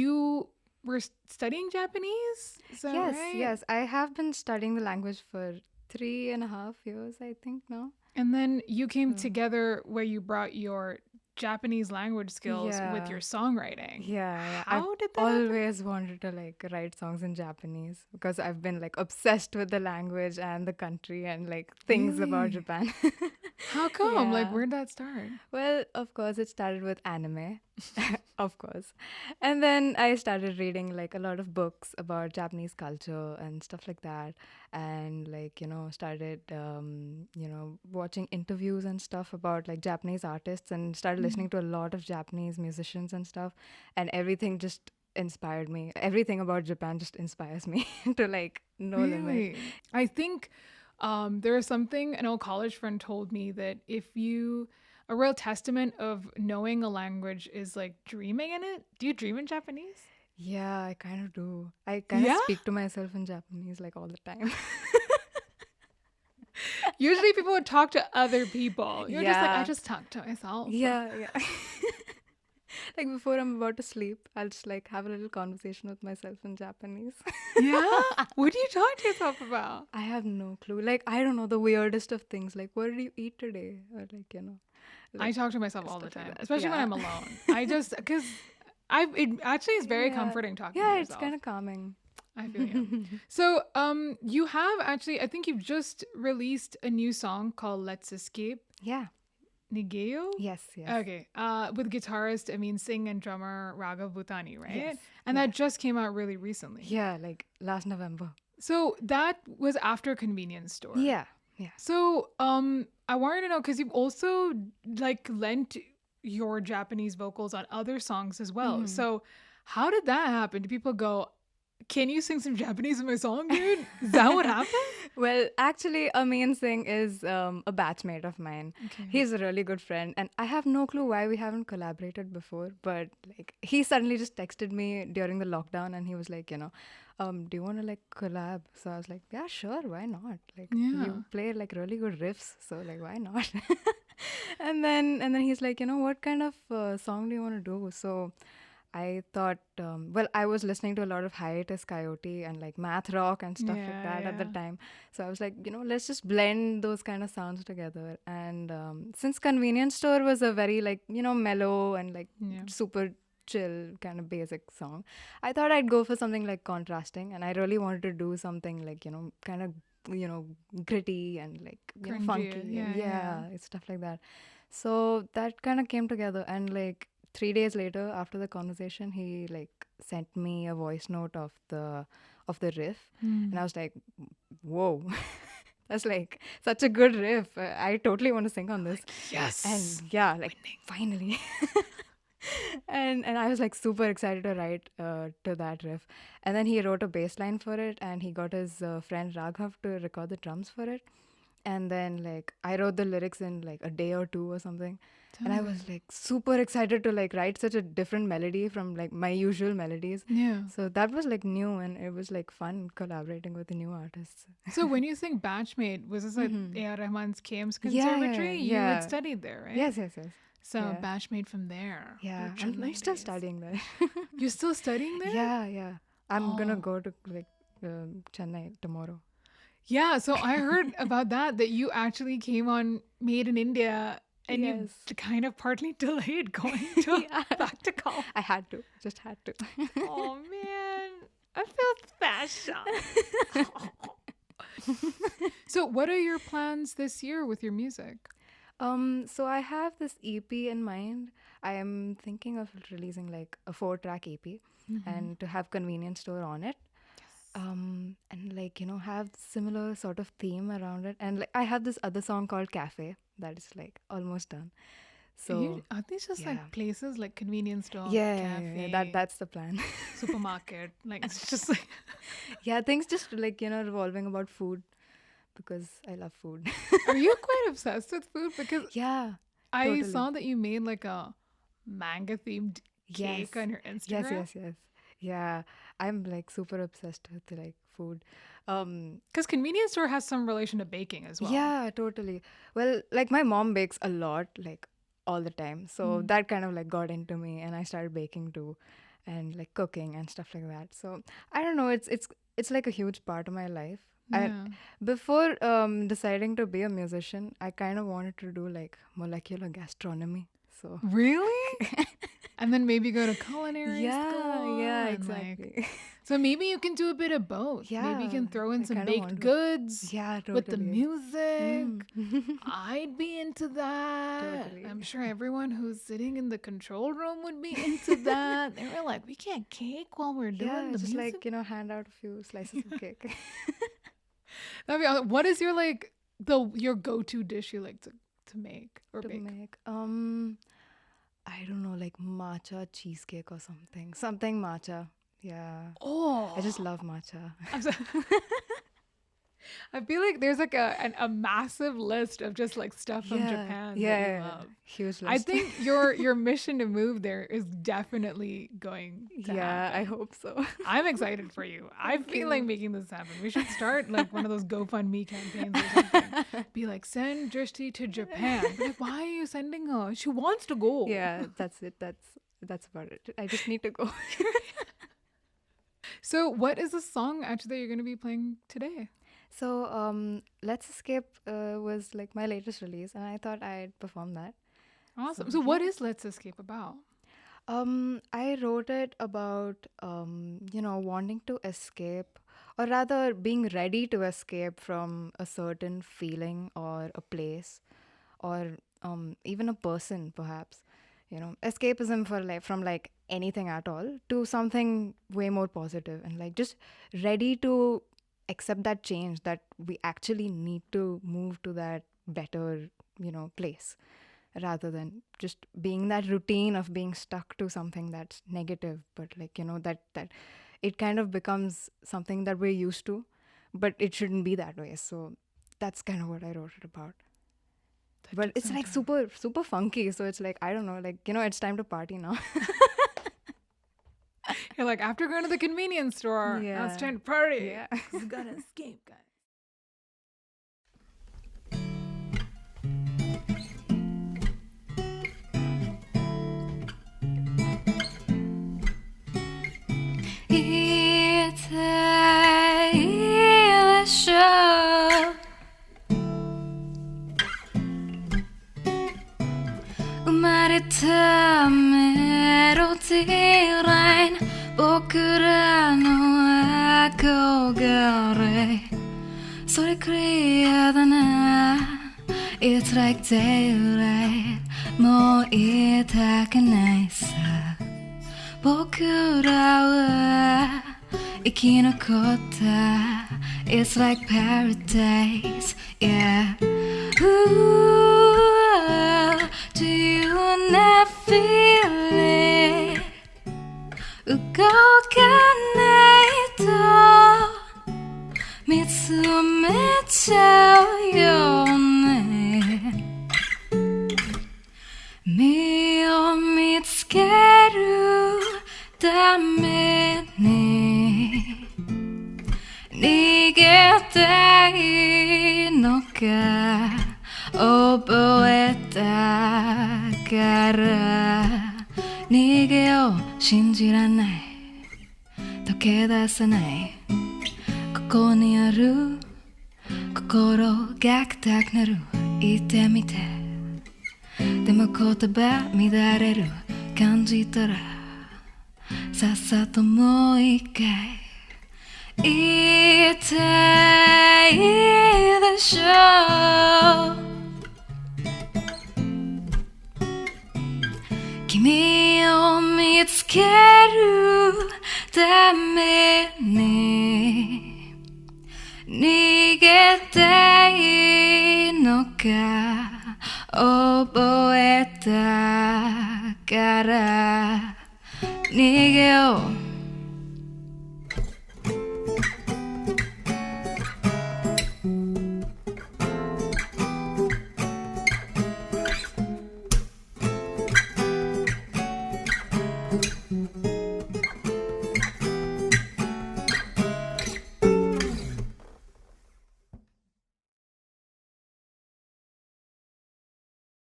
You were studying Japanese? Is that right? Yes. I have been studying the language for 3.5 years, I think now. And then you came So, together where you brought your Japanese language skills with yeah. your songwriting. Yeah. I've How did that happen? always wanted to like write songs in Japanese because I've been like obsessed with the language and the country and like things about Really? Japan. How come? Like, Yeah. where'd that start? Well, of course, it started with anime, of course. And then I started reading like a lot of books about Japanese culture and stuff like that. And like, started, watching interviews and stuff about like Japanese artists and started Mm. listening to a lot of Japanese musicians and stuff. And everything just inspired me. Everything about Japan just inspires me to like no limit. Really? I think there is something an old college friend told me that a real testament of knowing a language is like dreaming in it. Do you dream in Japanese? Yeah, I kind of do. I kind of Yeah? speak to myself in Japanese like all the time. Usually people would talk to other people. You're just like, I Yeah, just talk to myself. yeah. Like before I'm about to sleep, I'll just like have a little conversation with myself in Japanese. Yeah? What do you talk to yourself about? I have no clue. Like I don't know the weirdest of things. Like what did you eat today? Or like I like talk to myself all the stuff like time, that. especially when Yeah, I'm alone. Because it actually is very yeah, comforting talking to yeah. It's yourself. kind of calming. I feel you. So, you have actually, I think you've just released a new song called Let's Escape Yeah. Nigeyo. Yes. Okay. With guitarist, Singh and drummer Raghav Bhutani, Yes. right? And that Yes. just came out really recently. Yeah. Like last November. So that was after Convenience Store. Yeah. Yeah. So, I wanted to know because you've also like lent your Japanese vocals on other songs as well. Mhm. So, how did that happen? Do people go, "Can you sing some Japanese in my song, dude?" Is that what happened? Well, actually, Amin Singh is a batchmate of mine. Okay. He's a really good friend, and I have no clue why we haven't collaborated before. But like, he suddenly just texted me during the lockdown, and he was like, do you want to like collab? So I was like, yeah, sure, why not? Like, Yeah. you play like really good riffs, so like, why not? And then he's like, what kind of song do you want to do? So I thought, well, I was listening to a lot of Hiatus Coyote and like math rock and stuff like Yeah, that at the yeah. time. So I was like, let's just blend those kind of sounds together. And since Convenience Store was a very like, mellow and like Yeah. super chill kind of basic song, I thought I'd go for something like contrasting. And I really wanted to do something like, kind of, gritty and like, Cringy. funky and Yeah, yeah. yeah, it's stuff like that. So that kind of came together and like 3 days later after the conversation he like sent me a voice note of the riff and I Hmm. was like whoa. That's like such a good riff. I totally want to sing on this. Like, yes. And yeah, like Winning. finally. And I was like super excited to write to that riff. And then he wrote a bass line for it and he got his friend Raghav to record the drums for it. And then like I wrote the lyrics in like a day or two or something. And I Totally. was like super excited to like write such a different melody from like my usual melodies. Yeah. So that was like new and it was like fun collaborating with the new artists. So when you think Batchmate, was this at Hmm. A.R. Rahman's Kames Yeah, Conservatory? You had yeah. studied there, right? Yes. So Yeah. Batchmate from there. Yeah. Good I'm Chennai still days. studying there. You're still studying there? Yeah. I'm gonna Oh. go to like Chennai tomorrow. Yeah, so I heard about that you actually came on Made in India and you Yes. kind of partly delayed going to Yeah. back to college. I had to. Just had to. Oh man, I feel special. So, what are your plans this year with your music? So I have this EP in mind. I am thinking of releasing like a 4-track EP Mm-hmm. and to have convenience store on it. And like, have similar sort of theme around it. And like I have this other song called Cafe that is like almost done. So Aren't these just yeah. like places like convenience store, Yeah. cafe, That's the plan. supermarket? Like it's just like. Yeah, things just like, revolving about food because I love food. Are you quite obsessed with food? Because Yeah, I totally. saw that you made like a manga themed Yes. cake on your Yes, Instagram. yes, yes. Yeah, I'm like super obsessed with like food. Um, Because convenience store has some relation to baking as well. yeah, totally. Well, like my mom bakes a lot, like all the time. So Mm. that kind of like got into me and I started baking too. and like cooking and stuff like that. So I don't know. It's like a huge part of my life. Yeah. Before deciding to be a musician, I kind of wanted to do like molecular gastronomy. So Really? And then maybe go to culinary school. yeah, and, exactly. so maybe you can do a bit of both. Maybe you can Yeah, throw in I some kinda baked want to. goods Yeah, with the totally. music. Mm. I'd be into that. Totally. I'm sure everyone who's sitting in the control room would be into that. They were like, we can't cake while we're doing Yeah, the just music. like, hand out a few slices of cake. That'd be awesome. What is your your go-to dish you like to make or To bake? make. I don't know, like matcha cheesecake or something. Something matcha. Yeah. I just Oh, love matcha. I'm so- I feel like there's like a massive list of just like stuff from Japan that you love. Huge I list. think your mission to move there is definitely going to Yeah, I happen. hope so. I'm excited for you. I Thank feel like you. making this happen. We should start like one of those GoFundMe campaigns or something. Be like, send Drish T to Japan. Be like, why are you sending her? She wants to go. Yeah, that's it. That's about it. I just need to go. So, what is the song actually that you're going to be playing today? So, Let's Escape was like my latest release, and I thought I'd perform that. Awesome. So, So, what yeah. is Let's Escape about? I wrote it about, wanting to escape, or rather being ready to escape from a certain feeling or a place, or even a person, perhaps. Escapism from like anything at all to something way more positive, and like just ready to accept that change, that we actually need to move to that better, place, rather than just being that routine of being stuck to something that's negative, but like, that it kind of becomes something that we're used to, but it shouldn't be that way. So that's kind of what I wrote it about. That But took it's some like time. super super funky, so it's like, I don't know, like, it's time to party now. You're like, after going to the convenience store, now it's Yeah. time to party. Yeah. Because we got to escape, guys. It's a show. 生まれたメロディーライン、僕らの憧れ、それクリアだな。It's like daylight、もう言いたくないさ。僕らは生き残った。It's like paradise, yeah. Ooh, do you not feel it? 動かないと見つめちゃうよね。身を見つけるために逃げたいのか覚えたから逃げよう信じらない溶け出せないここにある心が硬くなる言ってみてでも言葉乱れる感じたらさっさともう一回言いたいでしょ君を見つけるために逃げたいのか覚えたから逃げよう